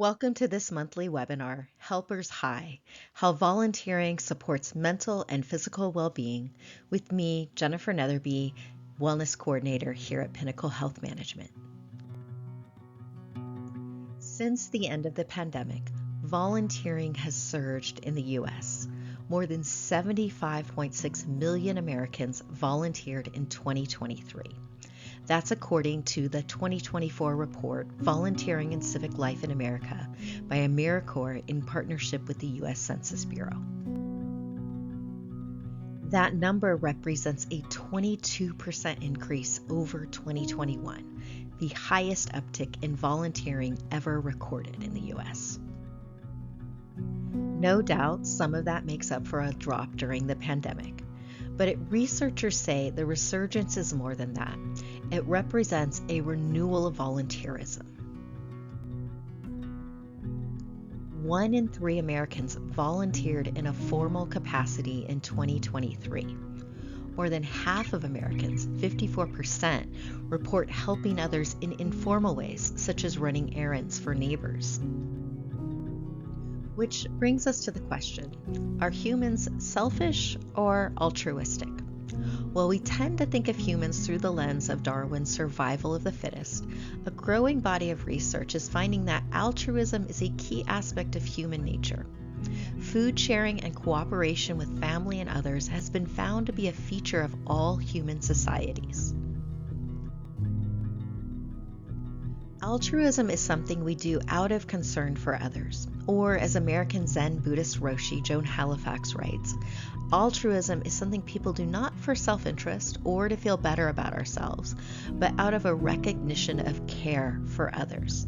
Welcome to this monthly webinar, Helpers High, How Volunteering Supports Mental and Physical Well-Being, with me, Jennifer Netherby, Wellness Coordinator here at Pinnacle Health Management. Since the end of the pandemic, volunteering has surged in the U.S. More than 75.6 million Americans volunteered in 2023. That's according to the 2024 report, Volunteering and Civic Life in America, by AmeriCorps in partnership with the U.S. Census Bureau. That number represents a 22% increase over 2021, the highest uptick in volunteering ever recorded in the U.S. No doubt, some of that makes up for a drop during the pandemic. But researchers say the resurgence is more than that. It represents a renewal of volunteerism. 1 in 3 Americans volunteered in a formal capacity in 2023. More than half of Americans, 54%, report helping others in informal ways, such as running errands for neighbors. Which brings us to the question, are humans selfish or altruistic? Well, we tend to think of humans through the lens of Darwin's survival of the fittest. A growing body of research is finding that altruism is a key aspect of human nature. Food sharing and cooperation with family and others has been found to be a feature of all human societies. Altruism is something we do out of concern for others, or as American Zen Buddhist Roshi Joan Halifax writes, altruism is something people do not for self-interest or to feel better about ourselves, but out of a recognition of care for others.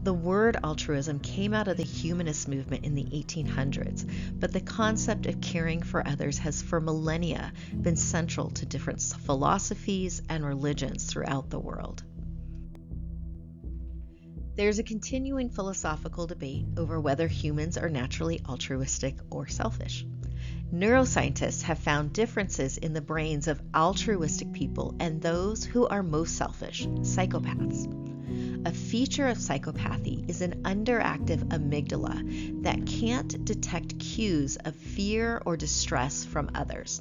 The word altruism came out of the humanist movement in the 1800s, but the concept of caring for others has for millennia been central to different philosophies and religions throughout the world. There's a continuing philosophical debate over whether humans are naturally altruistic or selfish. Neuroscientists have found differences in the brains of altruistic people and those who are most selfish, psychopaths. A feature of psychopathy is an underactive amygdala that can't detect cues of fear or distress from others.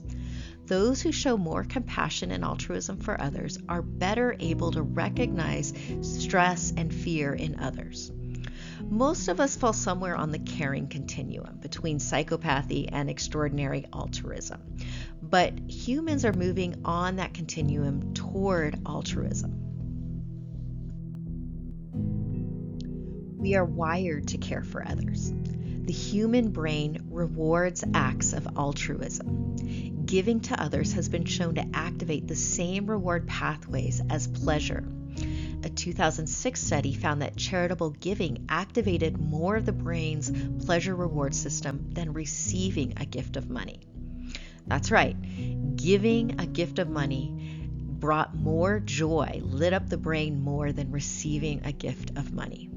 Those who show more compassion and altruism for others are better able to recognize stress and fear in others. Most of us fall somewhere on the caring continuum between psychopathy and extraordinary altruism, but humans are moving on that continuum toward altruism. We are wired to care for others. The human brain rewards acts of altruism. Giving to others has been shown to activate the same reward pathways as pleasure. A 2006 study found that charitable giving activated more of the brain's pleasure reward system than receiving a gift of money. That's right, giving a gift of money brought more joy, lit up the brain more than receiving a gift of money.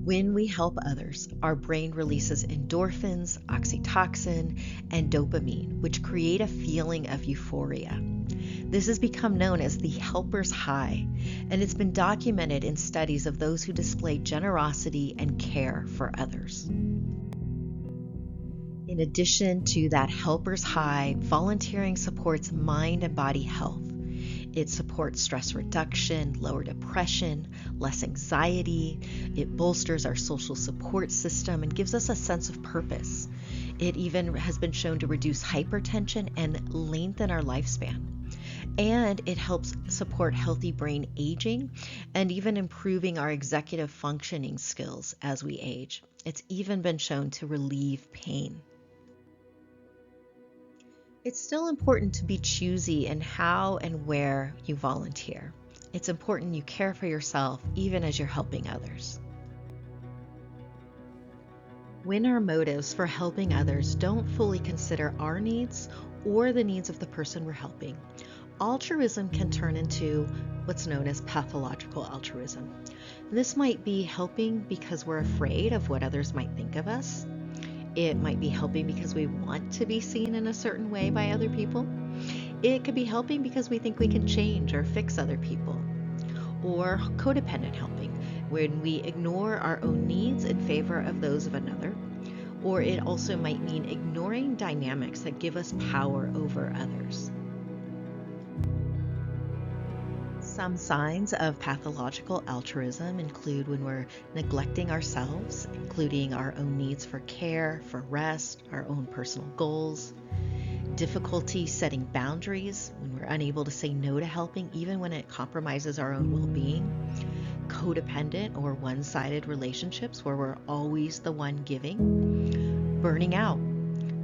When we help others, our brain releases endorphins, oxytocin, and dopamine, which create a feeling of euphoria. This has become known as the helper's high, and it's been documented in studies of those who display generosity and care for others. In addition to that helper's high, volunteering supports mind and body health. It supports stress reduction, lower depression, less anxiety. It bolsters our social support system and gives us a sense of purpose. It even has been shown to reduce hypertension and lengthen our lifespan. And it helps support healthy brain aging and even improving our executive functioning skills as we age. It's even been shown to relieve pain. It's still important to be choosy in how and where you volunteer. It's important you care for yourself even as you're helping others. When our motives for helping others don't fully consider our needs or the needs of the person we're helping, altruism can turn into what's known as pathological altruism. This might be helping because we're afraid of what others might think of us. It might be helping because we want to be seen in a certain way by other people. It could be helping because we think we can change or fix other people. or codependent helping, when we ignore our own needs in favor of those of another. Or it also might mean ignoring dynamics that give us power over others. Some signs of pathological altruism include when we're neglecting ourselves, including our own needs for care, for rest, our own personal goals, difficulty setting boundaries, when we're unable to say no to helping even when it compromises our own well-being, codependent or one-sided relationships where we're always the one giving, burning out,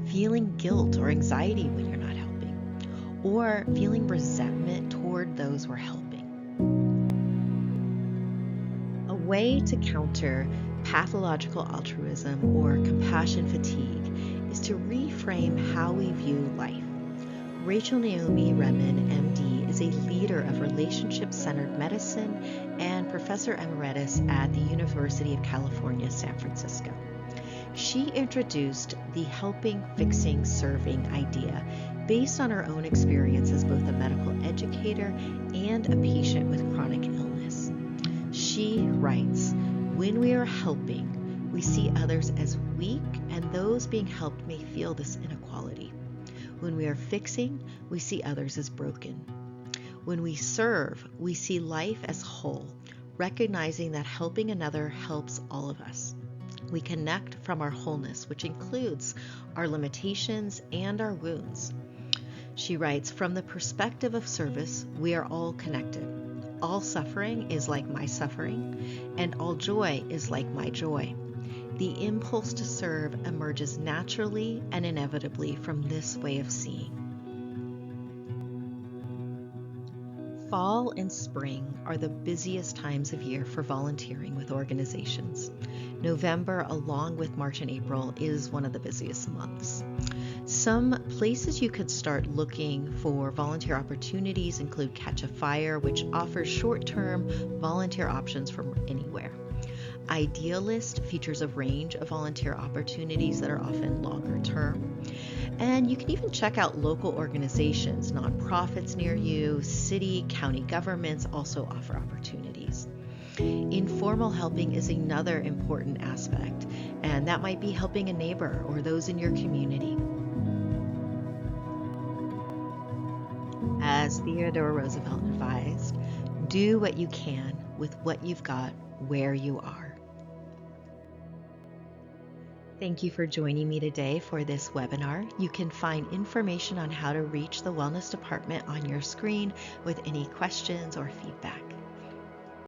feeling guilt or anxiety when you're not helping, or feeling resentment toward those we're helping. A way to counter pathological altruism or compassion fatigue is to reframe how we view life. Rachel Naomi Remen, MD, is a leader of relationship-centered medicine and professor emeritus at the University of California, San Francisco. She introduced the helping, fixing, serving idea based on her own experience as both a medical educator and a patient with chronic illness. She writes, "When we are helping, we see others as weak, and those being helped may feel this inequality. When we are fixing, we see others as broken. When we serve, we see life as whole, recognizing that helping another helps all of us. We connect from our wholeness, which includes our limitations and our wounds." She writes, "From the perspective of service, we are all connected. All suffering is like my suffering, and all joy is like my joy. The impulse to serve emerges naturally and inevitably from this way of seeing." Fall and spring are the busiest times of year for volunteering with organizations. November, along with March and April, is one of the busiest months. Some places you could start looking for volunteer opportunities include Catch a Fire, which offers short-term volunteer options from anywhere. Idealist features a range of volunteer opportunities that are often longer term. And you can even check out local organizations, nonprofits near you, city, county governments also offer opportunities. Informal helping is another important aspect, and that might be helping a neighbor or those in your community. As Theodore Roosevelt advised, do what you can with what you've got where you are. Thank you for joining me today for this webinar. You can find information on how to reach the Wellness Department on your screen with any questions or feedback.